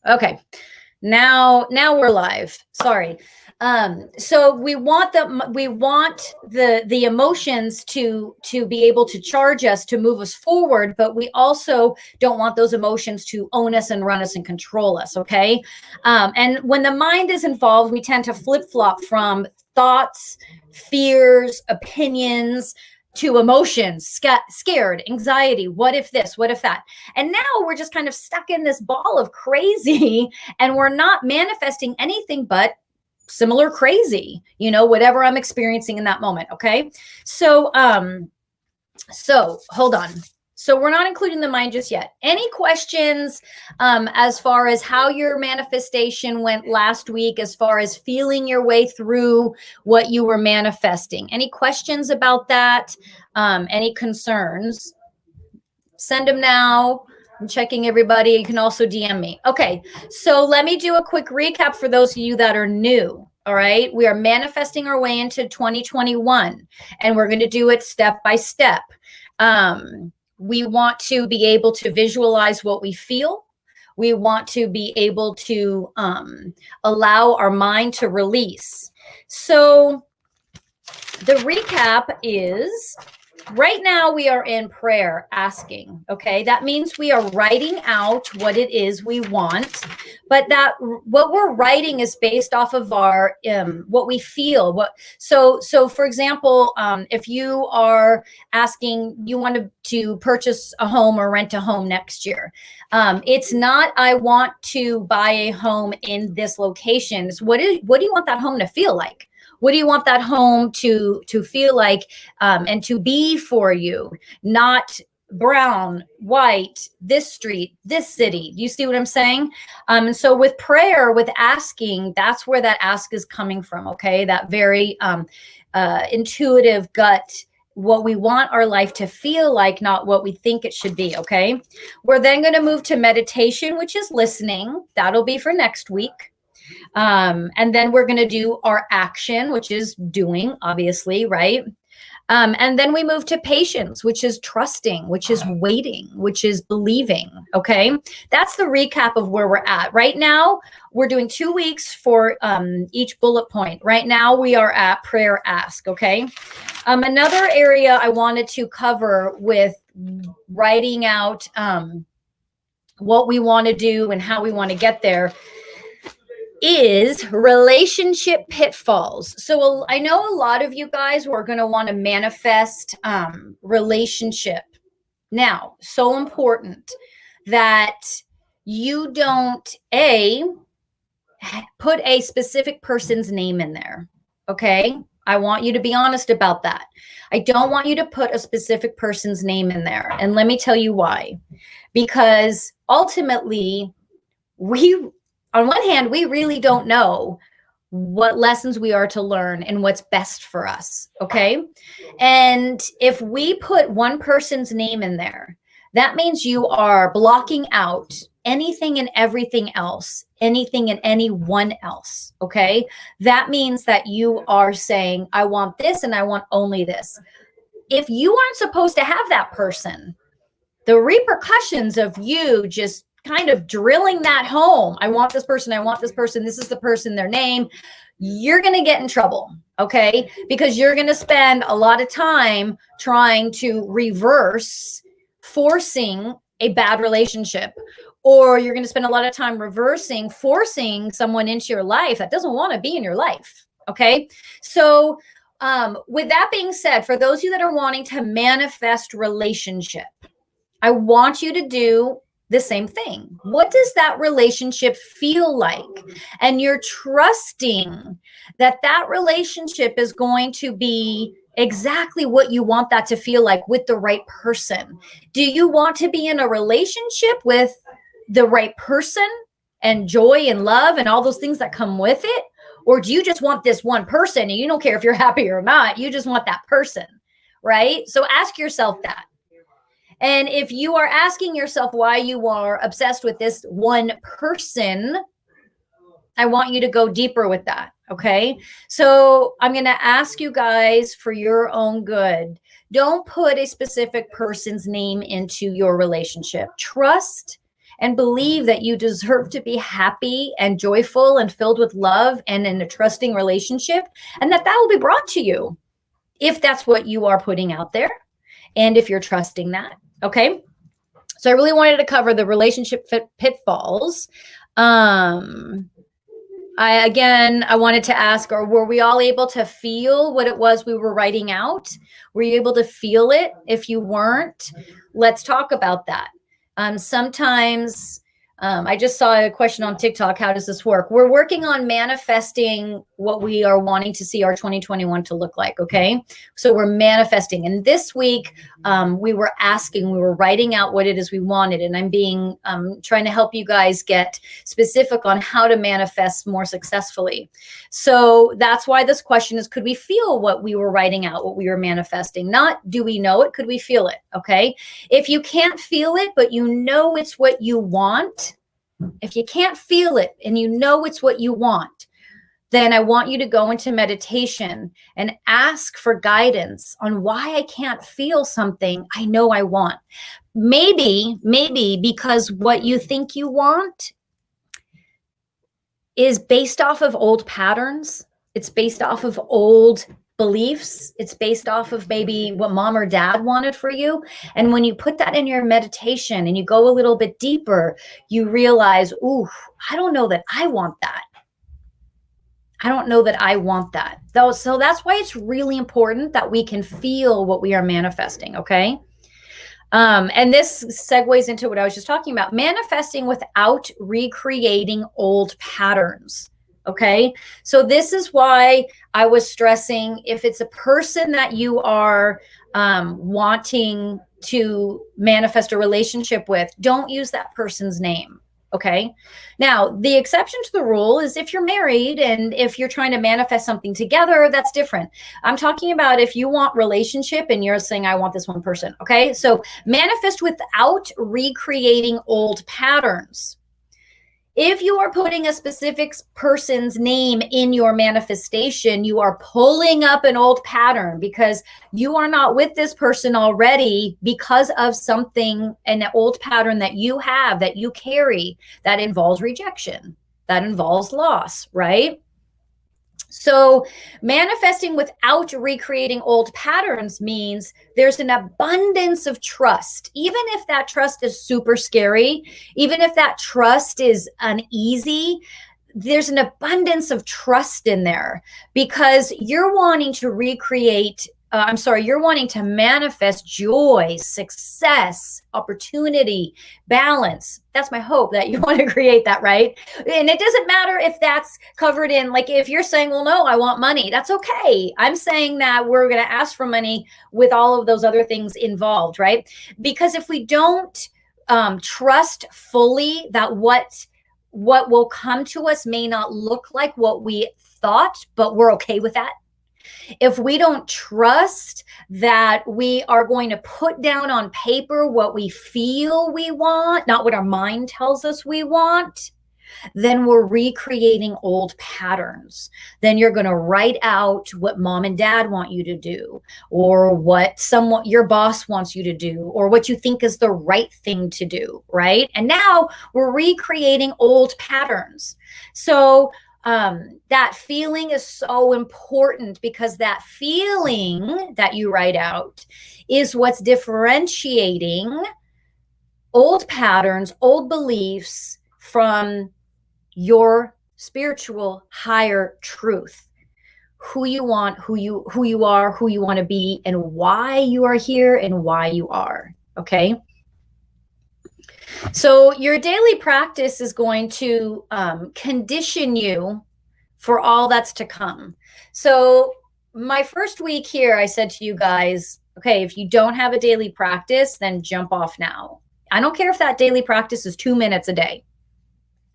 Okay. Now we're live. Sorry. So we want the emotions to be able to charge us, to move us forward, but we also don't want those emotions to own us and run us and control us. Okay. And when the mind is involved, we tend to flip flop from thoughts, fears, opinions to emotions, scared, anxiety. What if this? What if that? And now we're just kind of stuck in this ball of crazy, and we're not manifesting anything but similar crazy, whatever I'm experiencing in that moment. Okay. So hold on. So we're not including the mind just yet. Any questions as far as how your manifestation went last week, as far as feeling your way through what you were manifesting? Any questions about that? Any concerns? Send them now. I'm checking everybody. You can also DM me. Okay, so let me do a quick recap for those of you that are new. All right, we are manifesting our way into 2021, and we're going to do it step by step. We want to be able to visualize what we feel. We want to be able to allow our mind to release. So the recap is, right now we are in prayer, asking. Okay, that means we are writing out what it is we want, but that what we're writing is based off of our what we feel. So for example, if you are asking, you want to purchase a home or rent a home next year, it's not I want to buy a home in this location. It's what do you want that home to feel like? What do you want that home to feel like and to be for you? Not brown, white, this street, this city. Do you see what I'm saying? And so with prayer, with asking, that's where that ask is coming from. Okay, that very intuitive gut, what we want our life to feel like, not what we think it should be. Okay, we're then going to move to meditation, which is listening. That'll be for next week. And then we're going to do our action, which is doing, obviously, right? And then we move to patience, which is trusting, which is waiting, which is believing. Okay. That's the recap of where we're at. Right now, we're doing 2 weeks for each bullet point. Right now, we are at prayer ask. Okay. Another area I wanted to cover with writing out what we want to do and how we want to get there is relationship pitfalls. So I know a lot of you guys were going to want to manifest relationship. Now, so important that you don't put a specific person's name in there. Okay. I want you to be honest about that. I don't want you to put a specific person's name in there. And let me tell you why. Because ultimately, on one hand, we really don't know what lessons we are to learn and what's best for us. Okay. And if we put one person's name in there, that means you are blocking out anything and everything else, anything and anyone else. Okay. That means that you are saying, I want this and I want only this. If you aren't supposed to have that person, the repercussions of you just kind of drilling that home, I want this person, I want this person, this is the person, their name, you're going to get in trouble. Okay. Because you're going to spend a lot of time trying to reverse forcing a bad relationship, or you're going to spend a lot of time forcing someone into your life that doesn't want to be in your life. Okay. So with that being said, for those of you that are wanting to manifest relationship, I want you to do the same thing. What does that relationship feel like? And you're trusting that that relationship is going to be exactly what you want that to feel like with the right person. Do you want to be in a relationship with the right person and joy and love and all those things that come with it? Or do you just want this one person and you don't care if you're happy or not? You just want that person, right? So ask yourself that. And if you are asking yourself why you are obsessed with this one person, I want you to go deeper with that. Okay. So I'm going to ask you guys for your own good. Don't put a specific person's name into your relationship. Trust and believe that you deserve to be happy and joyful and filled with love and in a trusting relationship, and that will be brought to you if that's what you are putting out there and if you're trusting that. Okay. So I really wanted to cover the relationship pitfalls. I wanted to ask, or were we all able to feel what it was we were writing out? Were you able to feel it? If you weren't, let's talk about that. Sometimes I just saw a question on TikTok. How does this work? We're working on manifesting what we are wanting to see our 2021 to look like. Okay. So we're manifesting. And this week we were writing out what it is we wanted. And I'm trying to help you guys get specific on how to manifest more successfully. So that's why this question is, could we feel what we were writing out, what we were manifesting? Not do we know it? Could we feel it? Okay. If you can't feel it, but you know it's what you want, if you can't feel it and you know it's what you want, then I want you to go into meditation and ask for guidance on why I can't feel something I know I want. Maybe because what you think you want is based off of old patterns. It's based off of old beliefs. It's based off of maybe what mom or dad wanted for you. And when you put that in your meditation and you go a little bit deeper, you realize, ooh, I don't know that I want that. I don't know that I want that. So that's why it's really important that we can feel what we are manifesting, okay? And this segues into what I was just talking about, manifesting without recreating old patterns. Okay. So this is why I was stressing, if it's a person that you are wanting to manifest a relationship with, don't use that person's name. Okay. Now, the exception to the rule is if you're married and if you're trying to manifest something together, that's different. I'm talking about if you want relationship and you're saying, I want this one person. Okay. So manifest without recreating old patterns. If you are putting a specific person's name in your manifestation, you are pulling up an old pattern because you are not with this person already because of something, an old pattern that you have, that you carry, that involves rejection, that involves loss, right? So manifesting without recreating old patterns means there's an abundance of trust. Even if that trust is super scary, even if that trust is uneasy, there's an abundance of trust in there because you're wanting to you're wanting to manifest joy, success, opportunity, balance. That's my hope, that you want to create that, right? And it doesn't matter if that's covered in, like, if you're saying, well, no, I want money, that's okay. I'm saying that we're going to ask for money with all of those other things involved, right? Because if we don't trust fully that what will come to us may not look like what we thought, but we're okay with that. If we don't trust that we are going to put down on paper what we feel we want, not what our mind tells us we want, then we're recreating old patterns. Then you're going to write out what mom and dad want you to do, or what your boss wants you to do, or what you think is the right thing to do, right? And now we're recreating old patterns. So that feeling is so important because that feeling that you write out is what's differentiating old patterns, old beliefs from your spiritual higher truth, who you want, who you are, who you want to be, and why you are here and why you are. Okay. So your daily practice is going to condition you for all that's to come. So my first week here, I said to you guys, okay, if you don't have a daily practice, then jump off now. I don't care if that daily practice is 2 minutes a day.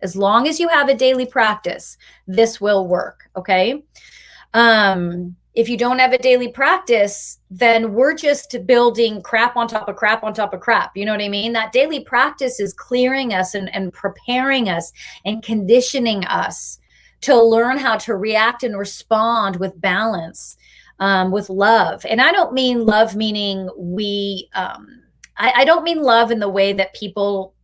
As long as you have a daily practice, this will work, okay? If you don't have a daily practice, then we're just building crap on top of crap on top of crap. You know what I mean? That daily practice is clearing us and preparing us and conditioning us to learn how to react and respond with balance, with love. And I don't mean love meaning I don't mean love in the way that people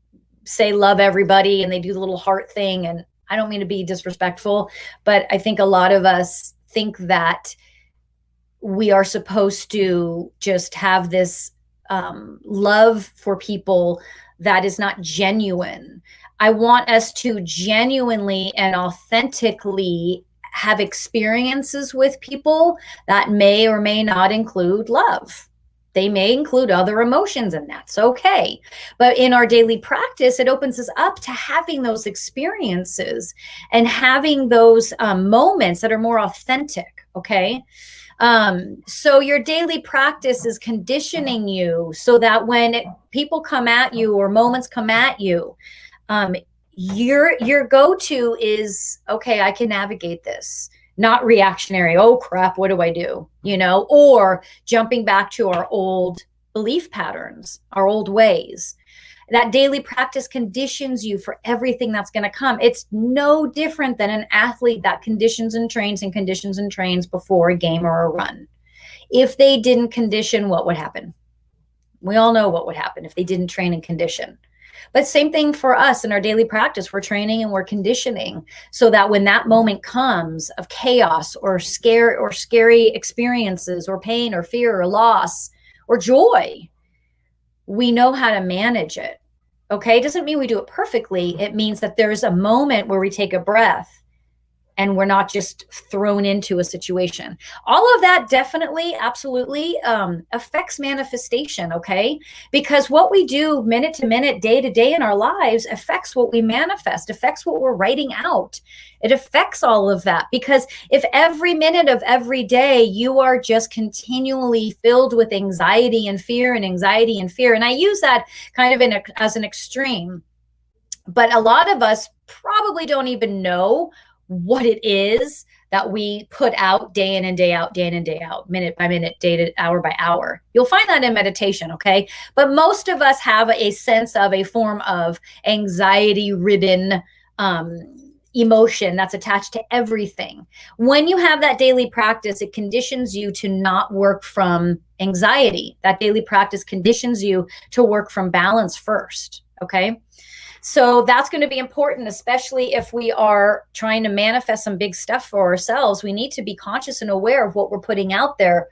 say love everybody and they do the little heart thing. And I don't mean to be disrespectful, but I think a lot of us think that we are supposed to just have this love for people that is not genuine. I want us to genuinely and authentically have experiences with people that may or may not include love. They may include other emotions, and that's okay. But in our daily practice, it opens us up to having those experiences and having those moments that are more authentic, okay? So your daily practice is conditioning you so that when people come at you or moments come at you, your go-to is, okay, I can navigate this. Not reactionary, oh crap, what do I do? You know, or jumping back to our old belief patterns, our old ways. That daily practice conditions you for everything that's going to come. It's no different than an athlete that conditions and trains before a game or a run. If they didn't condition, what would happen? We all know what would happen if they didn't train and condition. But same thing for us in our daily practice. We're training and we're conditioning so that when that moment comes of chaos or scare or scary experiences or pain or fear or loss or joy, we know how to manage it. Okay. It doesn't mean we do it perfectly. It means that there's a moment where we take a breath and we're not just thrown into a situation. All of that definitely, absolutely affects manifestation, okay? Because what we do minute to minute, day to day in our lives affects what we manifest, affects what we're writing out. It affects all of that, because if every minute of every day you are just continually filled with anxiety and fear and anxiety and fear, and I use that kind of as an extreme, but a lot of us probably don't even know what it is that we put out day in and day out, day in and day out, minute by minute, day to hour by hour. You'll find that in meditation, okay? But most of us have a sense of a form of anxiety-ridden emotion that's attached to everything. When you have that daily practice, it conditions you to not work from anxiety. That daily practice conditions you to work from balance first, okay? So that's going to be important, especially if we are trying to manifest some big stuff for ourselves. We need to be conscious and aware of what we're putting out there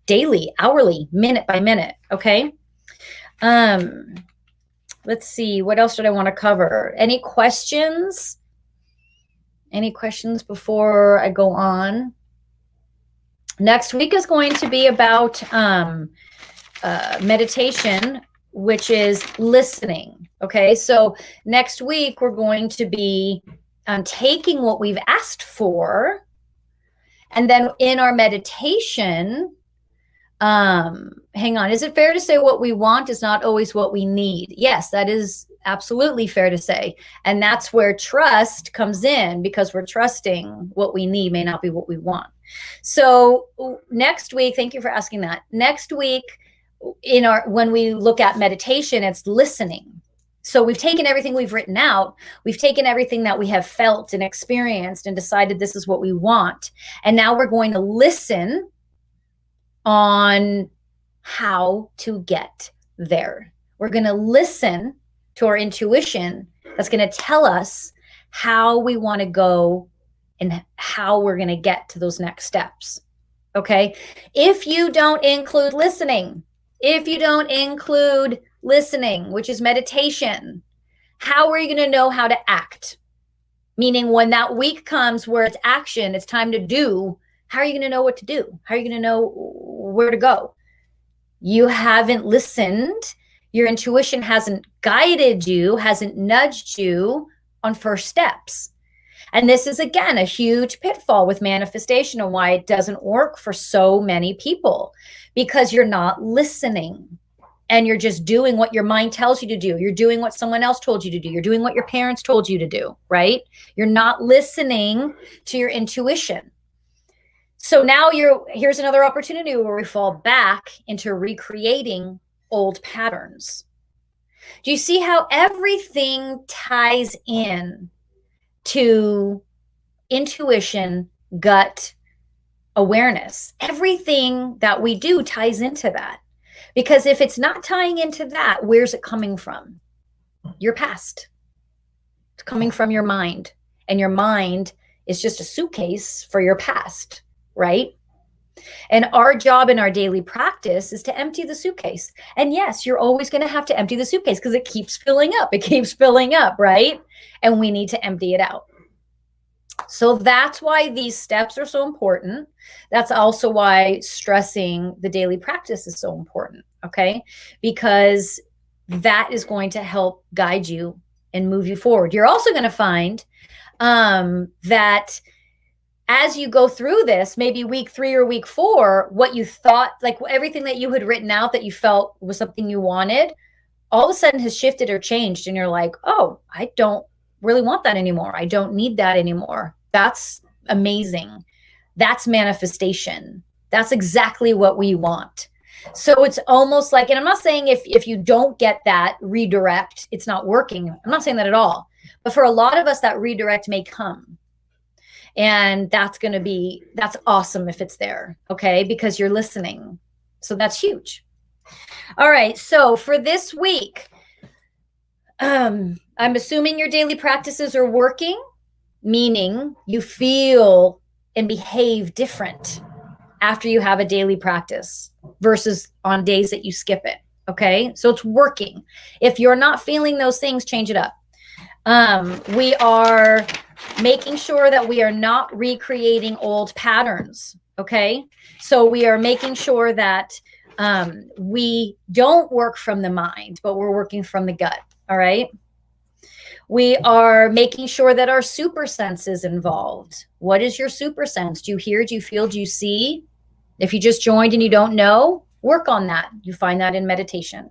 daily, hourly, minute by minute. Okay. Let's see. What else did I want to cover? Any questions? Any questions before I go on? Next week is going to be about meditation, which is listening. Okay, so next week we're going to be taking what we've asked for, and then in our meditation, hang on, is it fair to say what we want is not always what we need? Yes, that is absolutely fair to say. And that's where trust comes in, because we're trusting what we need may not be what we want. So next week, thank you for asking that. Next week, when we look at meditation, it's listening. So we've taken everything we've written out, we've taken everything that we have felt and experienced and decided this is what we want. And now we're going to listen on how to get there. We're going to listen to our intuition that's going to tell us how we want to go and how we're going to get to those next steps. Okay. If you don't include listening, which is meditation, how are you going to know how to act? Meaning when that week comes where it's action, it's time to do, how are you going to know what to do? How are you going to know where to go? You haven't listened. Your intuition hasn't guided you, hasn't nudged you on first steps. And this is, again, a huge pitfall with manifestation and why it doesn't work for so many people, because you're not listening. And you're just doing what your mind tells you to do. You're doing what someone else told you to do. You're doing what your parents told you to do, right? You're not listening to your intuition. So now here's another opportunity where we fall back into recreating old patterns. Do you see how everything ties in to intuition, gut, awareness? Everything that we do ties into that. Because if it's not tying into that, where's it coming from? your past. It's coming from your mind, and your mind is just a suitcase for your past, right? And our job in our daily practice is to empty the suitcase. And yes, you're always going to have to empty the suitcase because it keeps filling up. It keeps filling up, right? And we need to empty it out. So that's why these steps are so important. That's also why stressing the daily practice is so important, okay? Because that is going to help guide you and move you forward. You're also going to find that as you go through this, maybe week 3 or week 4, what you thought, like everything that you had written out that you felt was something you wanted, all of a sudden has shifted or changed. And you're like, oh, I don't really want that anymore. I don't need that anymore. That's amazing. That's manifestation. That's exactly what we want. So it's almost like, and I'm not saying if you don't get that redirect, it's not working. I'm not saying that at all. But for a lot of us, that redirect may come. And that's awesome if it's there, okay? Because you're listening. So that's huge. All right, so for this week, I'm assuming your daily practices are working, meaning you feel and behave different after you have a daily practice versus on days that you skip it, okay? So it's working. If you're not feeling those things, change it up. We are making sure that we are not recreating old patterns, okay? So we are making sure that we don't work from the mind, but we're working from the gut, all right? We are making sure that our super sense is involved. What is your super sense? Do you hear, do you feel, do you see? If you just joined and you don't know, work on that. You find that in meditation.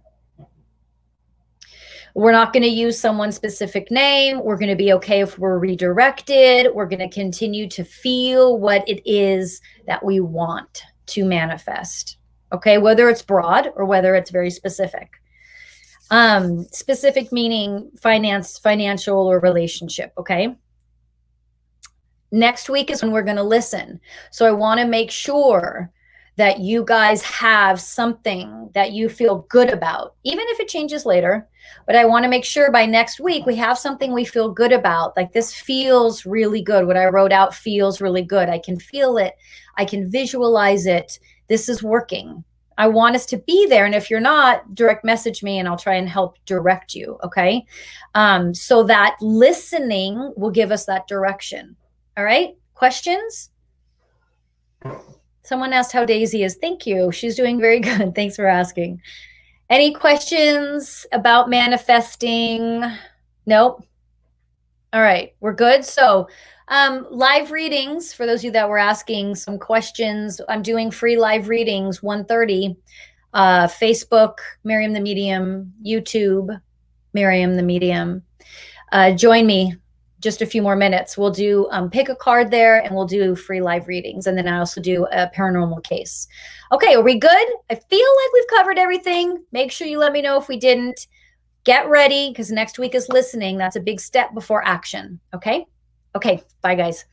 We're not going to use someone's specific name. We're going to be okay if we're redirected. We're going to continue to feel what it is that we want to manifest. Okay, whether it's broad or whether it's very specific. Specific meaning financial or relationship, okay? Next week is when we're going to listen. So I want to make sure that you guys have something that you feel good about, even if it changes later. But I want to make sure by next week we have something we feel good about. Like, this feels really good. What I wrote out feels really good. I can feel it. I can visualize it. This is working. I want us to be there. And if you're not, direct message me and I'll try and help direct you. Okay. So that listening will give us that direction. All right. Questions? Someone asked how Daisy is. Thank you. She's doing very good. Thanks for asking. Any questions about manifesting? Nope. All right, we're good. So live readings, for those of you that were asking some questions, I'm doing free live readings, 1:30, Facebook, Miriam the Medium, YouTube, Miriam the Medium. Join me. Just a few more minutes. We'll do pick a card there and we'll do free live readings. And then I also do a paranormal case. Okay, are we good? I feel like we've covered everything. Make sure you let me know if we didn't. Get ready because next week is listening. That's a big step before action. Okay? Okay, bye guys.